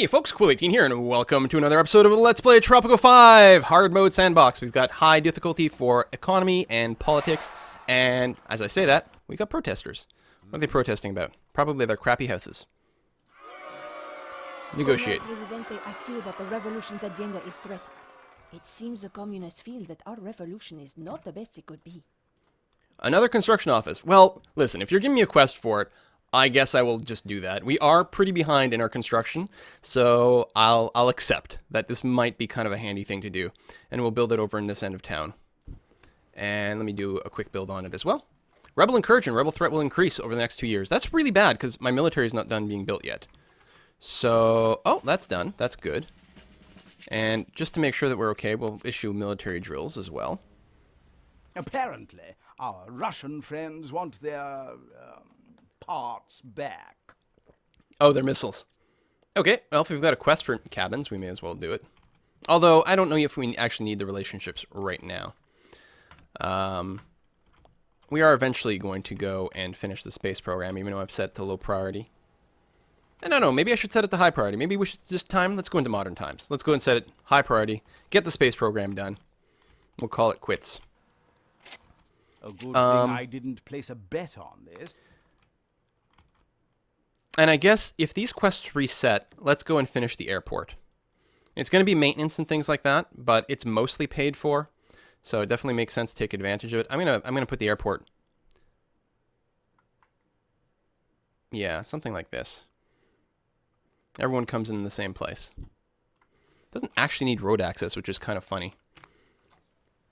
Hey folks, Quill18 here, and welcome to another episode of Let's Play Tropico 5 Hardmode Sandbox. We've got high difficulty for economy and politics, and as I say that, we got protesters. What are they protesting about? Probably their crappy houses. Negotiate. Presidente, I feel that the revolution's agenda is threatened. It seems the communists feel that our revolution is not the best it could be. Another construction office. Well, listen, if you're giving me a quest for it, I guess I will just do that. We are pretty behind in our construction, so I'll accept that this might be kind of a handy thing to do. And we'll build it over in this end of town. And let me do a quick build on it as well. Rebel incursion. Rebel threat will increase over the next 2 years. That's really bad, because my military is not done being built yet. So, oh, that's done. That's good. And just to make sure that we're okay, we'll issue military drills as well. Apparently, our Russian friends want their parts back. Oh, they're missiles. Okay, well, if we've got a quest for cabins, we may as well do it. Although, I don't know if we actually need the relationships right now. We are eventually going to go and finish the space program, even though I've set it to low priority. I don't know, maybe I should set it to high priority. Maybe we should just let's go into modern times. Let's go and set it high priority, get the space program done. We'll call it quits. A good thing I didn't place a bet on this. And I guess if these quests reset, let's go and finish the airport. It's going to be maintenance and things like that, but it's mostly paid for, so it definitely makes sense to take advantage of it. I'm gonna put the airport. Yeah, something like this. Everyone comes in the same place. Doesn't actually need road access, which is kind of funny.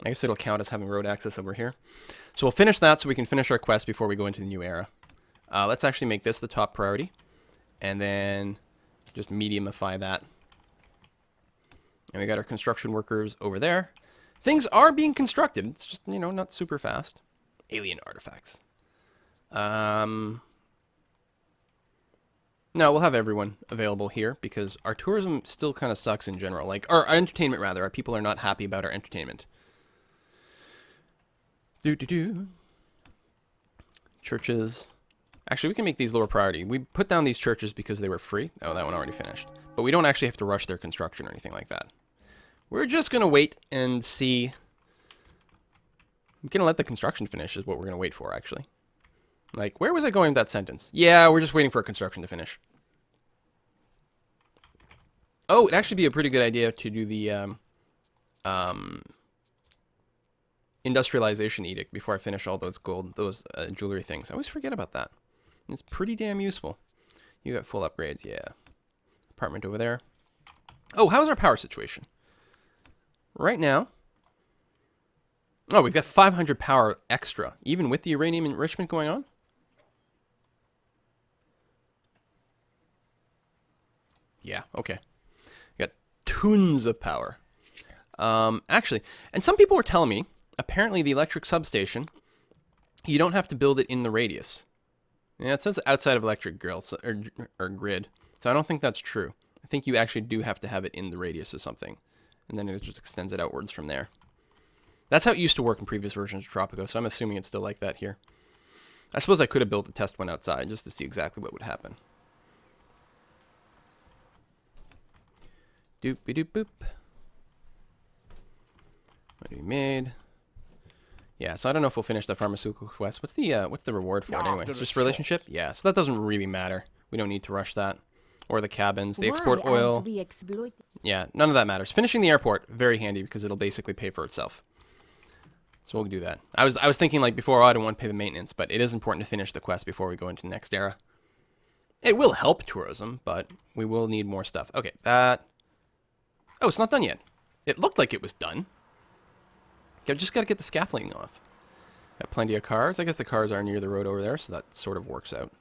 I guess it'll count as having road access over here. So we'll finish that so we can finish our quest before we go into the new era. Let's actually make this the top priority. And then just mediumify that. And we got our construction workers over there. Things are being constructed. It's just, you know, not super fast. Alien artifacts. No, we'll have everyone available here because our tourism still kind of sucks in general. Like, or our entertainment rather. Our people are not happy about our entertainment. Churches. Actually, we can make these lower priority. We put down these churches because they were free. Oh, that one already finished. But we don't actually have to rush their construction or anything like that. We're just going to wait and see. We're going to let the construction finish is what we're going to wait for, actually. Like, where was I going with that sentence? Yeah, we're just waiting for construction to finish. Oh, it'd actually be a pretty good idea to do the industrialization edict before I finish all those jewelry things. I always forget about that. It's pretty damn useful. You got full upgrades, yeah. Apartment over there. Oh, how's our power situation? Right now. Oh, we've got 500 power extra, even with the uranium enrichment going on. Yeah, okay. We got tons of power. Actually, and some people were telling me, apparently the electric substation, you don't have to build it in the radius. Yeah, it says outside of electric grid, so I don't think that's true. I think you actually do have to have it in the radius or something, and then it just extends it outwards from there. That's how it used to work in previous versions of Tropico, so I'm assuming it's still like that here. I suppose I could have built a test one outside just to see exactly what would happen. Doop-a-doop-boop. What do we made? Yeah, so I don't know if we'll finish the pharmaceutical quest. What's the reward for it anyway? It's just relationship? Yeah, so that doesn't really matter. We don't need to rush that. Or the cabins. They export oil. Yeah, none of that matters. Finishing the airport, very handy because it'll basically pay for itself. So we'll do that. I was thinking like before, oh, I don't want to pay the maintenance, but it is important to finish the quest before we go into the next era. It will help tourism, but we will need more stuff. Okay, that... Oh, it's not done yet. It looked like it was done. I just got to get the scaffolding off. Got plenty of cars. I guess the cars are near the road over there, so that sort of works out.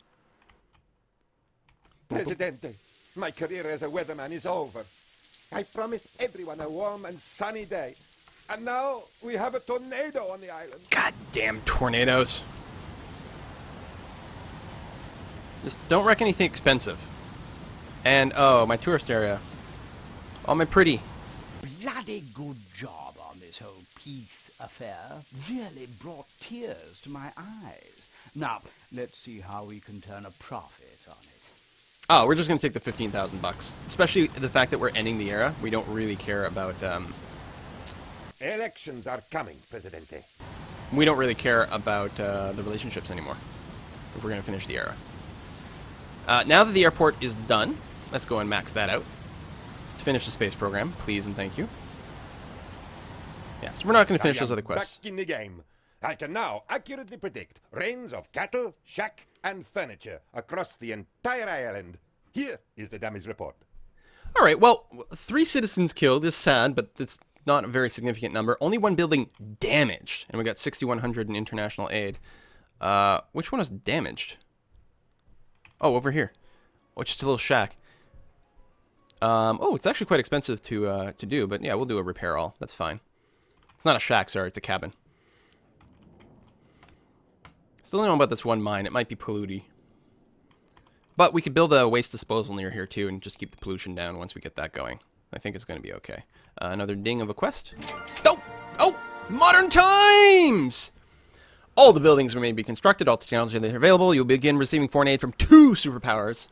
Presidente, my career as a weatherman is over. I promised everyone a warm and sunny day. And now we have a tornado on the island. Goddamn tornadoes. Just don't wreck anything expensive. And, oh, my tourist area. Oh, my pretty. Bloody good job on this whole peace affair. Really brought tears to my eyes. Now, let's see how we can turn a profit on it. Oh, we're just going to take the 15,000 bucks. Especially the fact that we're ending the era. We don't really care about... Elections are coming, Presidente. we don't really care about the relationships anymore if we're going to finish the era. Now that the airport is done, let's go and max that out. To finish the space program, please and thank you. Yeah, so we're not going to finish those other quests. Back in the game. I can now accurately predict rains of cattle, shack, and furniture across the entire island. Here is the damage report. All right, well, 3 citizens killed is sad, but it's not a very significant number. Only 1 building damaged, and we got 6,100 in international aid. Which one is damaged? Oh, over here. Oh, it's just a little shack. Oh, it's actually quite expensive to do, but yeah, we'll do a repair all. That's fine. It's not a shack, sorry, it's a cabin. Still don't know about this one mine. It might be polluty. But we could build a waste disposal near here, too, and just keep the pollution down once we get that going. I think it's going to be okay. Another ding of a quest. Oh! Oh! Modern times! All the buildings may be constructed, all technology that are available. You'll begin receiving foreign aid from 2 superpowers.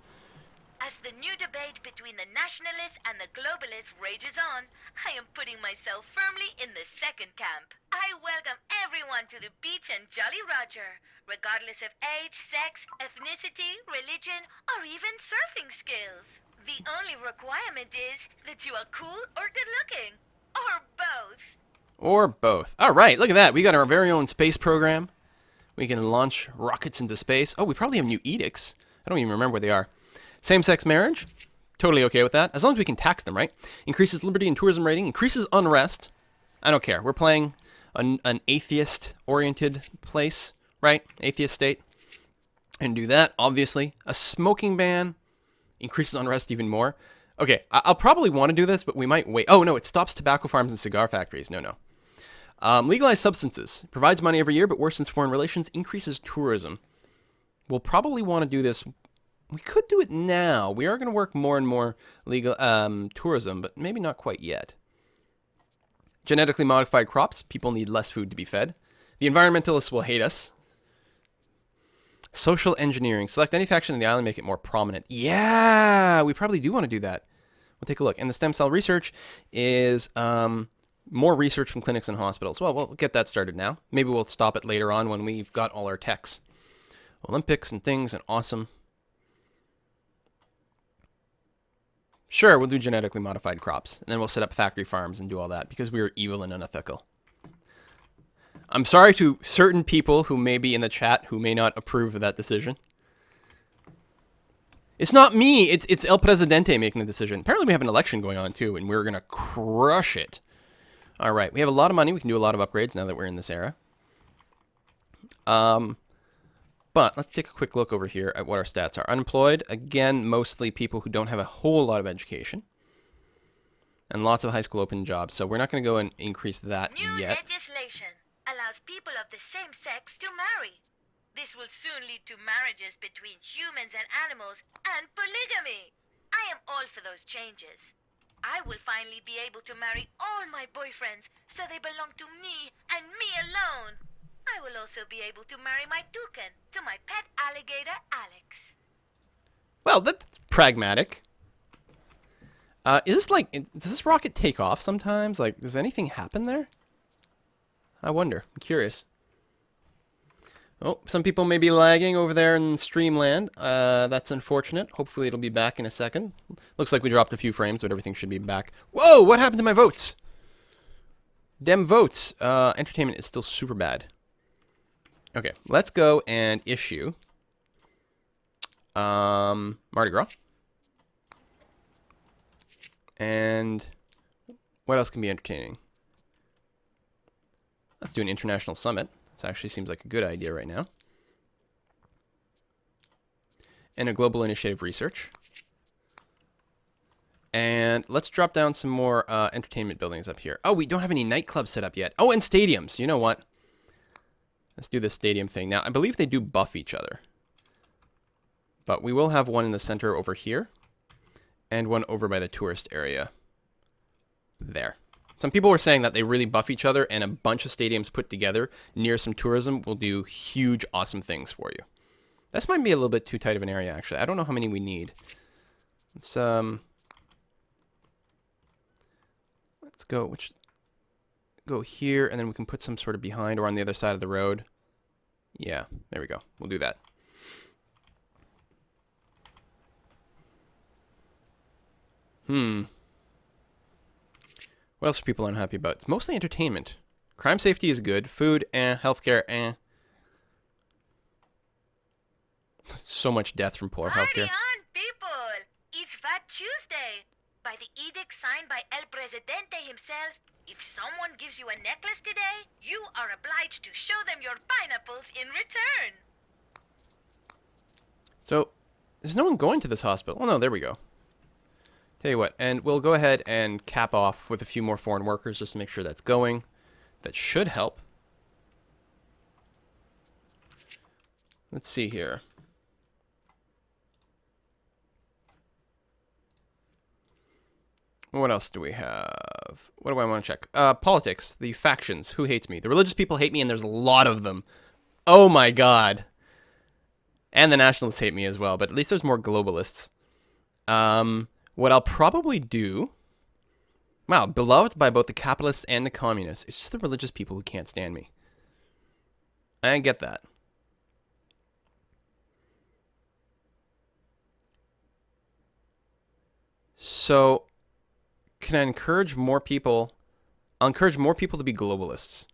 As the new debate between the nationalists and the globalists rages on, I am putting myself firmly in the second camp. I welcome everyone to the beach and Jolly Roger, regardless of age, sex, ethnicity, religion, or even surfing skills. The only requirement is that you are cool or good looking, or both. Or both. All right, look at that. We got our very own space program. We can launch rockets into space. Oh, we probably have new edicts. I don't even remember where they are. Same-sex marriage, totally okay with that, as long as we can tax them, right? Increases liberty and tourism rating, increases unrest. I don't care. We're playing an atheist-oriented place, right? Atheist state. And do that, obviously. A smoking ban increases unrest even more. Okay, I'll probably want to do this, but we might wait. Oh, no, it stops tobacco farms and cigar factories. No. Legalized substances. Provides money every year, but worsens foreign relations, increases tourism. We'll probably want to do this. We could do it now. We are going to work more and more legal tourism, but maybe not quite yet. Genetically modified crops. People need less food to be fed. The environmentalists will hate us. Social engineering. Select any faction in the island, make it more prominent. Yeah, we probably do want to do that. We'll take a look. And the stem cell research is more research from clinics and hospitals. Well, we'll get that started now. Maybe we'll stop it later on when we've got all our techs. Olympics and things and awesome. Sure, we'll do genetically modified crops, and then we'll set up factory farms and do all that, because we are evil and unethical. I'm sorry to certain people who may be in the chat who may not approve of that decision. It's not me, it's El Presidente making the decision. Apparently we have an election going on too, and we're going to crush it. Alright, we have a lot of money, we can do a lot of upgrades now that we're in this era. But let's take a quick look over here at what our stats are. Unemployed, again, mostly people who don't have a whole lot of education. And lots of high school open jobs, so we're not going to go and increase that New yet. legislation allows people of the same sex to marry. This will soon lead to marriages between humans and animals and polygamy. I am all for those changes. I will finally be able to marry all my boyfriends so they belong to me and me alone. I will also be able to marry my toucan to my pet alligator, Alex. Well, that's pragmatic. Is this like, does this rocket take off sometimes? Like, does anything happen there? I wonder. I'm curious. Oh, some people may be lagging over there in Streamland. That's unfortunate. Hopefully it'll be back in a second. Looks like we dropped a few frames, but everything should be back. Whoa, what happened to my votes? Dem votes. Entertainment is still super bad. Okay, let's go and issue Mardi Gras. And what else can be entertaining? Let's do an international summit. This actually seems like a good idea right now. And a global initiative research. And let's drop down some more entertainment buildings up here. Oh, we don't have any nightclubs set up yet. Oh, and stadiums. You know what? Let's do this stadium thing. Now, I believe they do buff each other. But we will have one in the center over here. And one over by the tourist area. There. Some people were saying that they really buff each other, and a bunch of stadiums put together near some tourism will do huge, awesome things for you. This might be a little bit too tight of an area, actually. I don't know how many we need. Let's go here, and then we can put some sort of behind or on the other side of the road. Yeah, there we go. We'll do that. What else are people unhappy about? It's mostly entertainment. Crime safety is good. Food, eh. Healthcare, eh. So much death from poor Party healthcare. on, people! It's Fat Tuesday. By the edict signed by El Presidente himself, if someone gives you a necklace today, you are obliged to show them your pineapples in return. So, there's no one going to this hospital. Oh, no, there we go. Tell you what, and we'll go ahead and cap off with a few more foreign workers just to make sure that's going. That should help. Let's see here. What else do we have? What do I want to check? Politics, the factions. Who hates me? The religious people hate me, and there's a lot of them. Oh my god. And the nationalists hate me as well, but at least there's more globalists. What I'll probably do... Wow, beloved by both the capitalists and the communists. It's just the religious people who can't stand me. I get that. So... Can I encourage more people? I'll encourage more people to be globalists.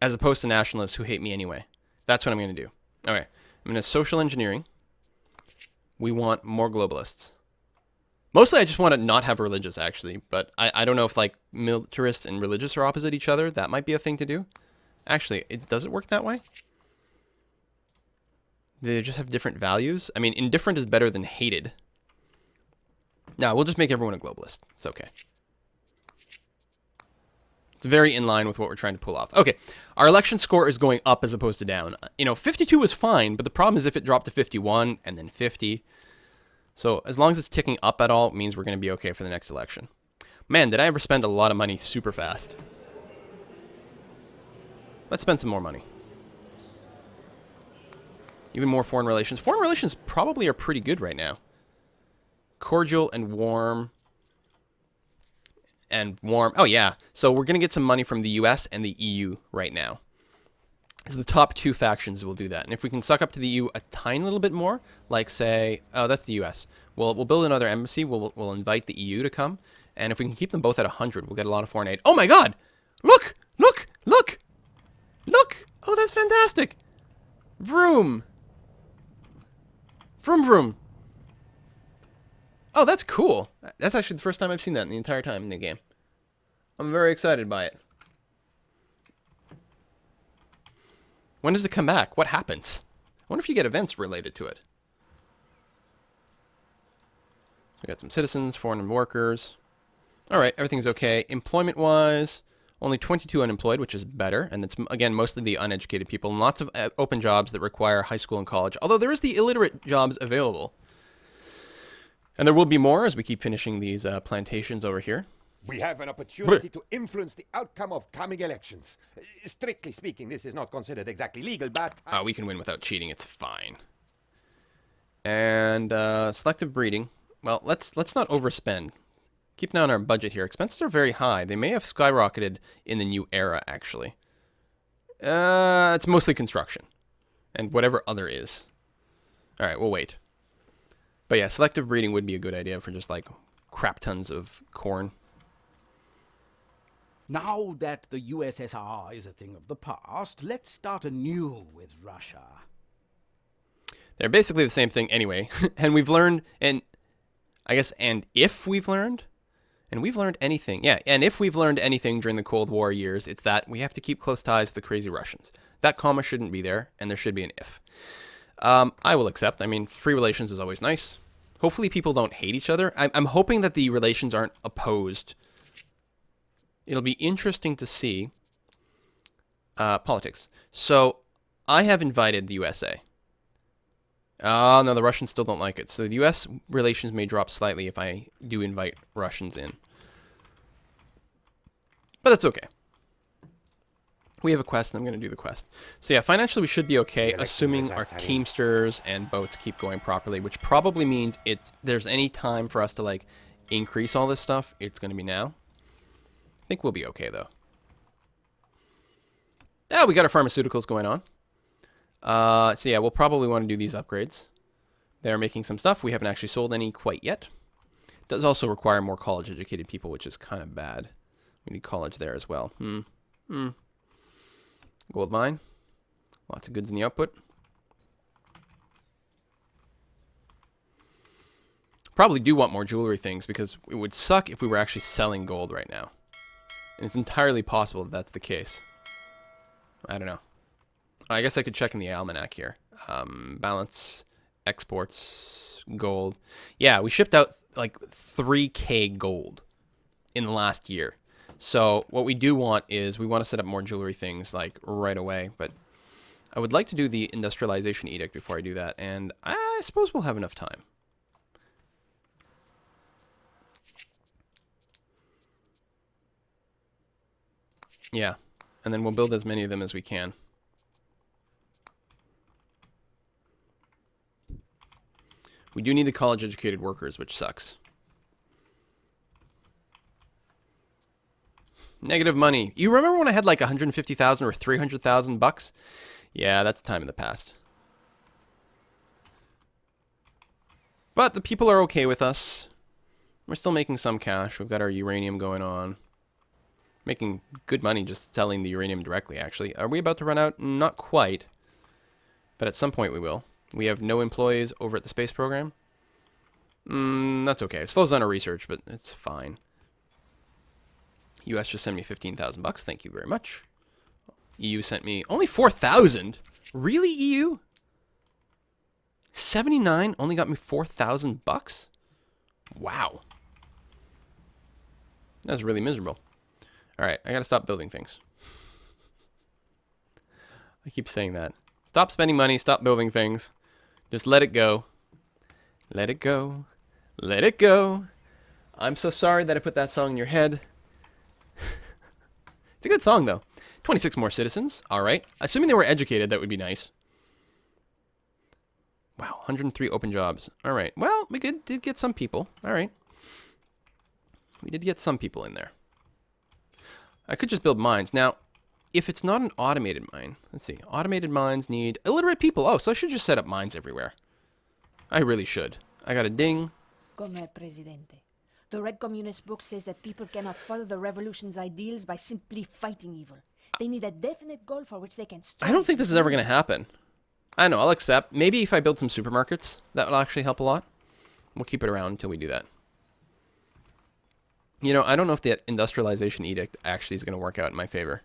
As opposed to nationalists who hate me anyway. That's what I'm going to do. Okay. I'm going to social engineering. We want more globalists. Mostly I just want to not have religious, actually. But I don't know if, like, militarists and religious are opposite each other. That might be a thing to do. Actually, does it work that way? They just have different values? I mean, indifferent is better than hated. No, we'll just make everyone a globalist. It's okay. It's very in line with what we're trying to pull off. Okay, our election score is going up as opposed to down. 52 is fine, but the problem is if it dropped to 51 and then 50. So as long as it's ticking up at all, it means we're going to be okay for the next election. Man, did I ever spend a lot of money super fast. Let's spend some more money. Even more foreign relations. Foreign relations probably are pretty good right now. Cordial and warm. And warm. Oh, yeah. So we're going to get some money from the US and the EU right now. It's the top two factions will do that. And if we can suck up to the EU a tiny little bit more, like say, oh, that's the US. We'll build another embassy. We'll invite the EU to come. And if we can keep them both at 100, we'll get a lot of foreign aid. Oh, my God. Look, look, look, look. Oh, that's fantastic. Vroom. Vroom, vroom. Oh, that's cool. That's actually the first time I've seen that in the entire time in the game. I'm very excited by it. When does it come back? What happens? I wonder if you get events related to it. We got some citizens, foreign workers. All right, everything's okay. Employment-wise, only 22 unemployed, which is better. And it's, again, mostly the uneducated people. And lots of open jobs that require high school and college. Although there is the illiterate jobs available. And there will be more as we keep finishing these plantations over here. We have an opportunity to influence the outcome of coming elections. Strictly speaking, this is not considered exactly legal, but... We can win without cheating. It's fine. And selective breeding. Well, let's not overspend. Keep an eye on our budget here. Expenses are very high. They may have skyrocketed in the new era, actually. It's mostly construction. And whatever other is. All right, we'll wait. But yeah, selective breeding would be a good idea for just like crap tons of corn. Now that the USSR is a thing of the past, let's start anew with Russia. They're basically the same thing anyway. And we've learned, and I guess, and if we've learned, and we've learned anything. Yeah, and if we've learned anything during the Cold War years, it's that we have to keep close ties to the crazy Russians. That comma shouldn't be there, and there should be an if. I will accept. I mean, free relations is always nice. Hopefully people don't hate each other. I'm hoping that the relations aren't opposed. It'll be interesting to see. Politics. So, I have invited the USA. Oh, no, the Russians still don't like it. So, the US relations may drop slightly if I do invite Russians in. But that's okay. We have a quest, and I'm going to do the quest. So yeah, financially we should be okay, assuming our Teamsters and boats keep going properly, which probably means there's any time for us to, like, increase all this stuff, it's going to be now. I think we'll be okay, though. Yeah, we got our pharmaceuticals going on. So yeah, we'll probably want to do these upgrades. They're making some stuff. We haven't actually sold any quite yet. It does also require more college-educated people, which is kind of bad. We need college there as well. Gold mine. Lots of goods in the output. Probably do want more jewelry things because it would suck if we were actually selling gold right now. And it's entirely possible that that's the case. I don't know. I guess I could check in the almanac here. Balance, exports, gold. Yeah, we shipped out like 3K gold in the last year. So what we do want is we want to set up more jewelry things like right away. But I would like to do the industrialization edict before I do that. And I suppose we'll have enough time. Yeah. And then we'll build as many of them as we can. We do need the college-educated workers, which sucks. Negative money. You remember when I had like 150,000 or 300,000 bucks? Yeah, that's a time in the past. But the people are okay with us. We're still making some cash. We've got our uranium going on. Making good money just selling the uranium directly, actually. Are we about to run out? Not quite. But at some point we will. We have no employees over at the space program. That's okay. It slows down our research, but it's fine. US just sent me 15,000 bucks. Thank you very much. EU sent me only 4,000. Really, EU? 79 only got me 4,000 bucks? Wow. That's really miserable. All right, I got to stop building things. I keep saying that. Stop spending money, stop building things. Just let it go. Let it go. Let it go. I'm so sorry that I put that song in your head. It's a good song, though. 26 more citizens. All right. Assuming they were educated, that would be nice. Wow, 103 open jobs. All right. Well, we did get some people. All right. We did get some people in there. I could just build mines. Now, if it's not an automated mine, let's see. Automated mines need illiterate people. Oh, so I should just set up mines everywhere. I really should. I got a ding. Come, Presidente. The Red Communist book says that people cannot follow the revolution's ideals by simply fighting evil. They need a definite goal for which they can strive. I don't think this is ever going to happen. I don't know. I'll accept. Maybe if I build some supermarkets, that will actually help a lot. We'll keep it around until we do that. You know, I don't know if the industrialization edict actually is going to work out in my favor.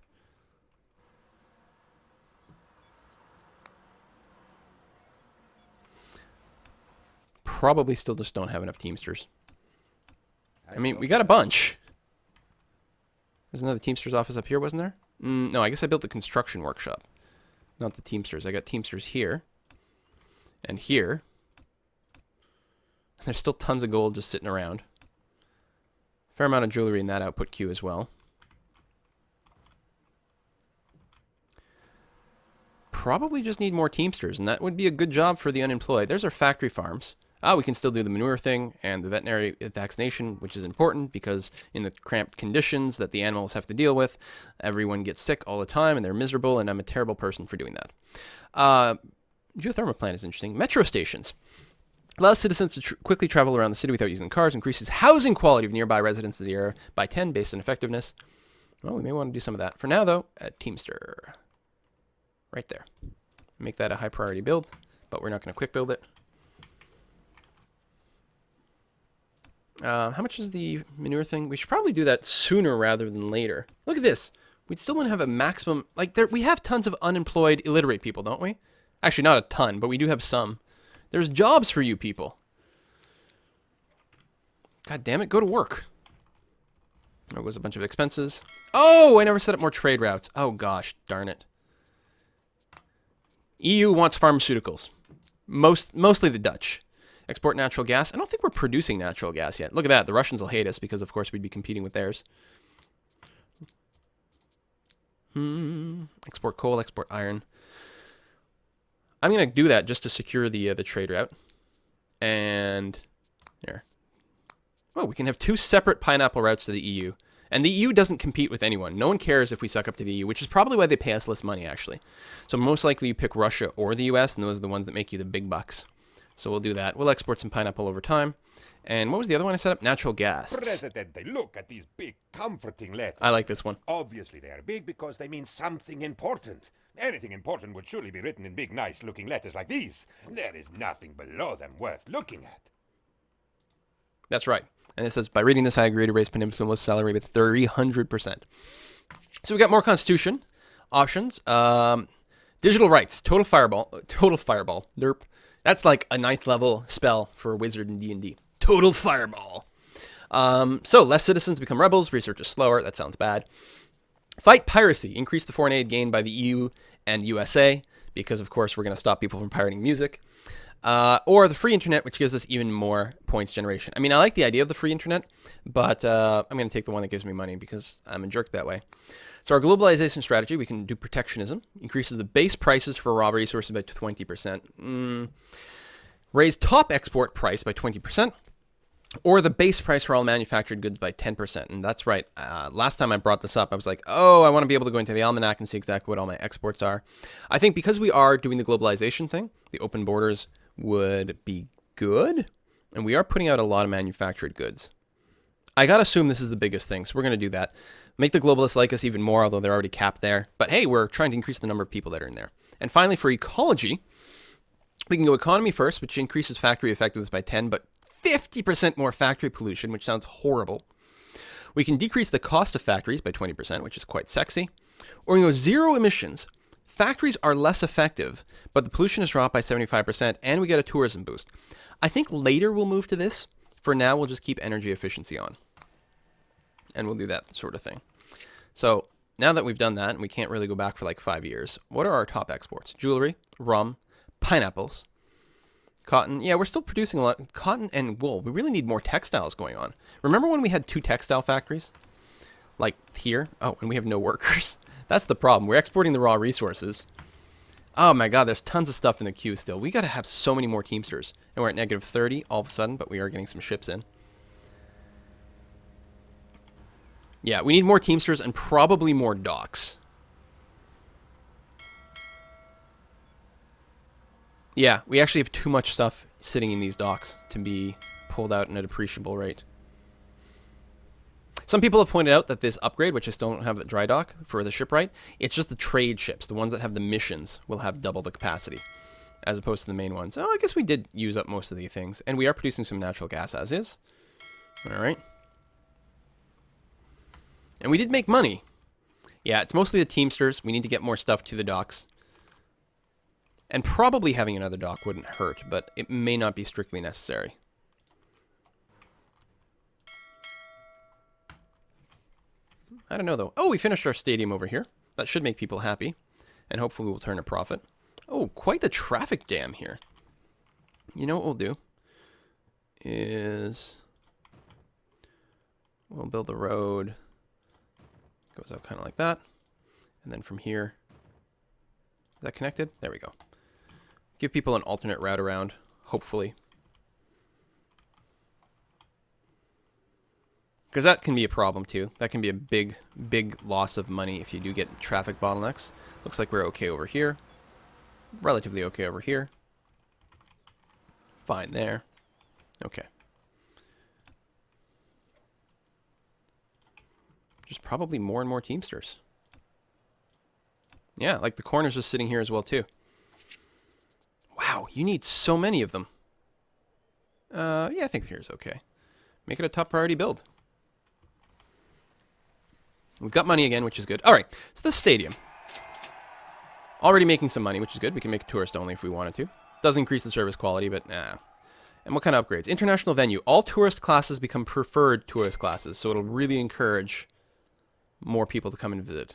Probably still just don't have enough Teamsters. I mean, we got a bunch. There's another Teamsters office up here, wasn't there? No, I guess I built the construction workshop. Not the Teamsters. I got Teamsters here. And here. There's still tons of gold just sitting around. Fair amount of jewelry in that output queue as well. Probably just need more Teamsters, and that would be a good job for the unemployed. There's our factory farms. We can still do the manure thing and the veterinary vaccination, which is important because in the cramped conditions that the animals have to deal with, everyone gets sick all the time and they're miserable, and I'm a terrible person for doing that. Geothermal plant is interesting. Metro stations. Allows citizens to quickly travel around the city without using cars, increases housing quality of nearby residents of the area by 10 based on effectiveness. Well, we may want to do some of that. For now, though, at Teamster. Right there. Make that a high priority build, but we're not going to quick build it. How much is the manure thing? We should probably do that sooner rather than later. Look at this. We still want to have a maximum... Like, we have tons of unemployed, illiterate people, don't we? Actually, not a ton, but we do have some. There's jobs for you people. God damn it, go to work. There goes a bunch of expenses. Oh, I never set up more trade routes. Oh, gosh, darn it. EU wants pharmaceuticals. Mostly the Dutch. Export natural gas. I don't think we're producing natural gas yet. Look at that. The Russians will hate us because, of course, we'd be competing with theirs. Export coal, export iron. I'm going to do that just to secure the trade route. And there. Oh, we can have 2 separate pineapple routes to the EU. And the EU doesn't compete with anyone. No one cares if we suck up to the EU, which is probably why they pay us less money, actually. So most likely you pick Russia or the US, and those are the ones that make you the big bucks. So we'll do that. We'll export some pineapple over time. And what was the other one I set up? Natural gas. Presidente, look at these big, comforting letters. I like this one. Obviously, they are big because they mean something important. Anything important would surely be written in big, nice-looking letters like these. There is nothing below them worth looking at. That's right. And it says, by reading this, I agree to raise Peninsula's salary with 300%. So we got more Constitution options. Digital rights. Total fireball. Derp. That's like a 9th level spell for a wizard in D&D. Total fireball. So less citizens become rebels. Research is slower. That sounds bad. Fight piracy. Increase the foreign aid gained by the EU and USA, because of course we're going to stop people from pirating music. Or the free internet, which gives us even more points generation. I mean, I like the idea of the free internet, but I'm going to take the one that gives me money because I'm a jerk that way. So our globalization strategy, we can do protectionism. Increases the base prices for raw resources by 20%. Raise top export price by 20%. Or the base price for all manufactured goods by 10%. And that's right. Last time I brought this up, I was like, oh, I want to be able to go into the almanac and see exactly what all my exports are. I think because we are doing the globalization thing, the open borders would be good. And we are putting out a lot of manufactured goods. I got to assume this is the biggest thing. So we're going to do that. Make the globalists like us even more, although they're already capped there. But hey, we're trying to increase the number of people that are in there. And finally, for ecology, we can go economy first, which increases factory effectiveness by 10, but 50% more factory pollution, which sounds horrible. We can decrease the cost of factories by 20%, which is quite sexy. Or we can go zero emissions. Factories are less effective, but the pollution is dropped by 75%, and we get a tourism boost. I think later we'll move to this. For now, we'll just keep energy efficiency on. And we'll do that sort of thing. So now that we've done that, and we can't really go back for like 5 years, what are our top exports? Jewelry, rum, pineapples, cotton. Yeah, we're still producing a lot. Cotton and wool. We really need more textiles going on. Remember when we had 2 textile factories? Like here? Oh, and we have no workers. That's the problem. We're exporting the raw resources. Oh my god, there's tons of stuff in the queue still. We got to have so many more Teamsters. And we're at negative 30 all of a sudden, but we are getting some ships in. Yeah, we need more Teamsters and probably more docks. Yeah, we actually have too much stuff sitting in these docks to be pulled out in a depreciable rate. Some people have pointed out that this upgrade, which I still don't have the dry dock for the shipwright, it's just the trade ships. The ones that have the missions will have double the capacity, as opposed to the main ones. Oh, I guess we did use up most of the things. And we are producing some natural gas as is. Alright. And we did make money. Yeah, it's mostly the Teamsters. We need to get more stuff to the docks. And probably having another dock wouldn't hurt, but it may not be strictly necessary. I don't know, though. Oh, we finished our stadium over here. That should make people happy. And hopefully we'll turn a profit. Oh, quite the traffic jam here. You know what we'll do? Is we'll build a road. Goes out kind of like that. And then from here. Is that connected? There we go. Give people an alternate route around, hopefully. Because that can be a problem too. That can be a big, big loss of money if you do get traffic bottlenecks. Looks like we're okay over here. Relatively okay over here. Fine there. Okay. Just probably more and more Teamsters. Yeah, like the corner's just sitting here as well too. Wow, you need so many of them. Yeah, I think here's okay. Make it a top priority build. We've got money again, which is good. All right, so this stadium. Already making some money, which is good. We can make it tourist only if we wanted to. Does increase the service quality, but nah. And what kind of upgrades? International venue. All tourist classes become preferred tourist classes, so it'll really encourage more people to come and visit.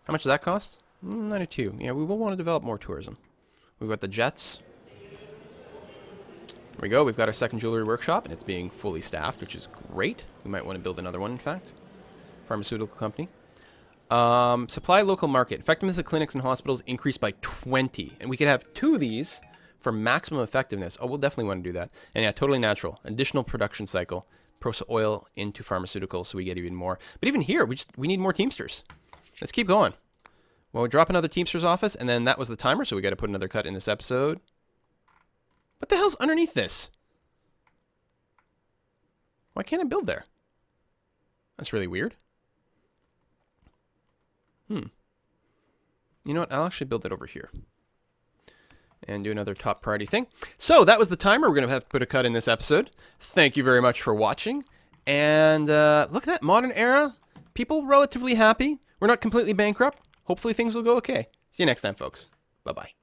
How much does that cost? 92. Yeah, we will want to develop more tourism. We've got the jets. There we go. We've got our second jewelry workshop, and it's being fully staffed, which is great. We might want to build another one, in fact. pharmaceutical company. Supply local market. Effectiveness of clinics and hospitals increased by 20. And we could have 2 of these for maximum effectiveness. Oh, we'll definitely want to do that. And yeah, totally natural. Additional production cycle. Process oil into pharmaceuticals so we get even more. But even here, we need more Teamsters. Let's keep going. Well, we drop another Teamsters office, and then that was the timer, so we got to put another cut in this episode. What the hell's underneath this? Why can't I build there? That's really weird. You know what? I'll actually build it over here. And do another top priority thing. So that was the timer. We're going to have to put a cut in this episode. Thank you very much for watching. And look at that. Modern era. People relatively happy. We're not completely bankrupt. Hopefully things will go okay. See you next time, folks. Bye-bye.